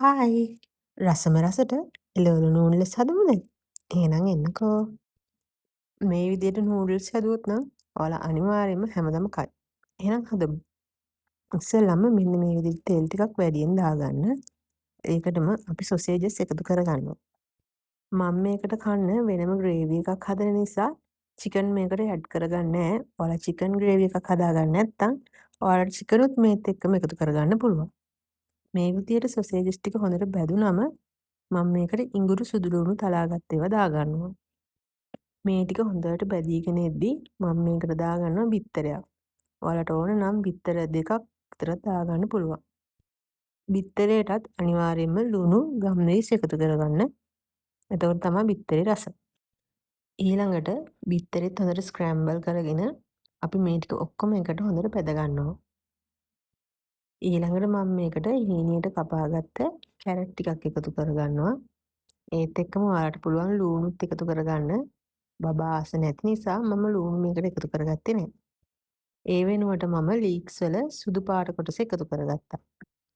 Hi රසම රසට එළවලු noodles හදමුද? එහෙනම් එන්නකෝ. මේ විදිහට නූඩ්ල්ස් හැදුවොත් නම් ඔයාලා අනිවාර්යයෙන්ම හැමදාම කයි. එහෙනම් හදමු. ඉස්සෙල්ලාම මෙන්න මේ විදිහට තෙල් ටිකක් වැඩියෙන් දාගන්න. ඒකටම අපි සොසේජස් එකතු කරගන්නවා. මම මේකට කන්න වෙනම ග්‍රේවි එකක් හදන නිසා චිකන් මේකට ඇඩ් කරගන්නේ නැහැ. ඔයාලා චිකන් ග්‍රේවි එකක් හදාගන්න නැත්නම් ඔයාලට චිකනුත් මේත් එක්කම එකතු කරගන්න පුළුවන්. මේ විදිහට සොසේජස් ටික හොඳට බැදුනම මම මේකට ඉඟුරු සුදු ලුණු තලාගත්ත ඒවා දාගන්නවා. මේ ටික හොඳට බැදීගෙන එද්දි මම මේකට දාගන්නවා බිත්තරයක්. ඔයාලට ඕන නම් බිත්තර දෙකක් විතරක් දාගන්න පුළුවන්. බිත්තරයටත් අනිවාර්යයෙන්ම ලුණු ගම්මිරිස් එකතු කරගන්න. එතකොට තමයි බිත්තරේ රස. ඊළඟට බිත්තරෙත් හොඳට ස්ක්‍රැම්බල් කරගෙන අපි මේ ටික ඔක්කොම එකට හොඳට බැද ගන්නවා. ඊළඟට මම මේකට හීනියට කපාගත්ත කැරට් ටිකක් එකතු කරගන්නවා. ඒත් එක්කම ඔයාලට පුළුවන් ලූණුත් එකතු කරගන්න. බබා ආස නැති නිසා මම ලූණු මේකට එකතු කරගත්තේ නැහැ. ඒ වෙනුවට මම ලීක්ස් වල සුදු පාට කොටස එකතු කරගත්තා.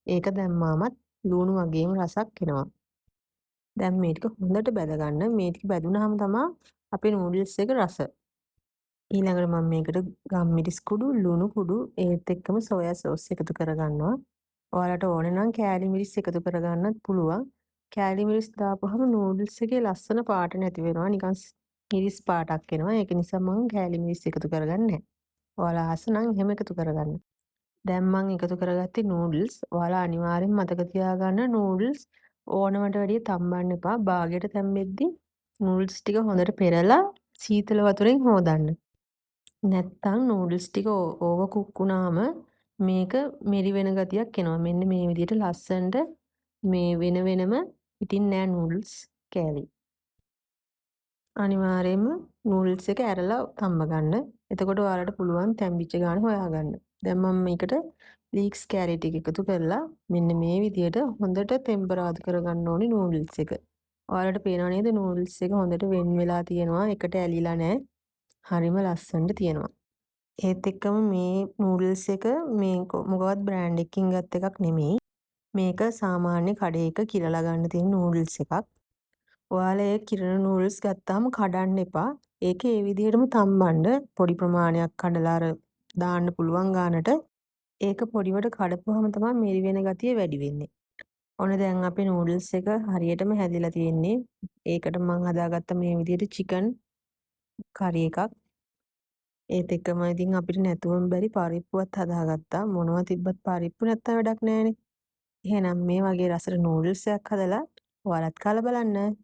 ඒක දැම්මාමත් ලූණු වගේම රසක් එනවා. දැන් මේ ටික හොඳට බැද ගන්න. මේ ටික බැදුනහම තමයි අපේ නූඩල්ස් එක රස. ඊළඟට මම මේකට ගම්මිරිස් කුඩු, ලුණු කුඩු ඒත් එක්කම සෝයා සෝස් එකතු කරගන්නවා. ඔයාලට ඕන නම් කෑලි මිරිස් එකතු කරගන්නත් පුළුවන්. කෑලි මිරිස් දාපුවහම නූඩල්ස් එකේ ලස්සන පාට නැති වෙනවා. නිකන් මිරිස් පාටක් එනවා. ඒක නිසා මම කෑලි මිරිස් එකතු කරගන්නේ නැහැ. ඔයාලා ආස නම් එහෙම එකතු කරගන්න. දැන් මම එකතු කරගත්තේ නූඩල්ස්. ඔයාලා අනිවාර්යෙන් මතක තියාගන්න නූඩල්ස් ඕනමට වැඩිය තම්බන්න එපා. බාගෙට තැම්බෙද්දි නූඩල්ස් ටික හොඳට පෙරලා සීතල වතුරෙන් හොදන්න. නැත්තම් නූඩල්ස් ටික ඕවර් කුක් වුණාම මේක මෙරි වෙන ගතියක් එනවා. මෙන්න මේ විදිහට ලස්සනට මේ වෙනම හිටින්නේ නැහැ නූඩල්ස් කෑලි. අනිවාර්යයෙන්ම නූඩල්ස් එක ඇරලා තම්බ ගන්න. එතකොට ඔයාලට පුළුවන් තැම්බිච්ච ගාන හොයාගන්න. දැන් මම මේකට ලීක්ස් කැරට් ටික එකතු කරලා මෙන්න මේ විදිහට හොඳට ටෙම්පරාදු කරගන්න ඕනේ නූඩල්ස් එක. ඔයාලට පේනව නේද නූඩල්ස් එක හොඳට වෙන් වෙලා තියෙනවා. එකට ඇලිලා නැහැ. හරිම ලස්සනට තියෙනවා. ඒත් එක්කම මේ නූඩල්ස් එක මේ මොකවත් බ්‍රෑන්ඩ් එකකින් ගත් එකක් නෙමෙයි. මේක සාමාන්‍ය කඩේක කිරලා ගන්න තියෙන නූඩල්ස් එකක්. ඔයාලා ඒ කිරන නූඩල්ස් ගත්තාම කඩන්න එපා. ඒක ඒ විදිහටම තම්බන්න පොඩි ප්‍රමාණයක් කඩලා අර දාන්න පුළුවන් ගානට. ඒක පොඩිවට කඩපුවාම තමයි මෙරි වෙන ගතිය වැඩි වෙන්නේ. ඔන්න දැන් අපේ නූඩල්ස් එක හරියටම හැදිලා තියෙන්නේ. ඒකට මම හදාගත්ත මේ විදිහට චිකන් කරි එකක්. ඒත් එක්කම ඉතින් අපිට නැතුවම බැරි පරිප්පුවත් හදාගත්තා. මොනවා තිබ්බත් පරිප්පු නැත්තම් වැඩක් නැහැනේ. එහෙනම් මේ වගේ රසට නූඩල්ස් එකක් හදලා ඔයාලත් කාලා බලන්න.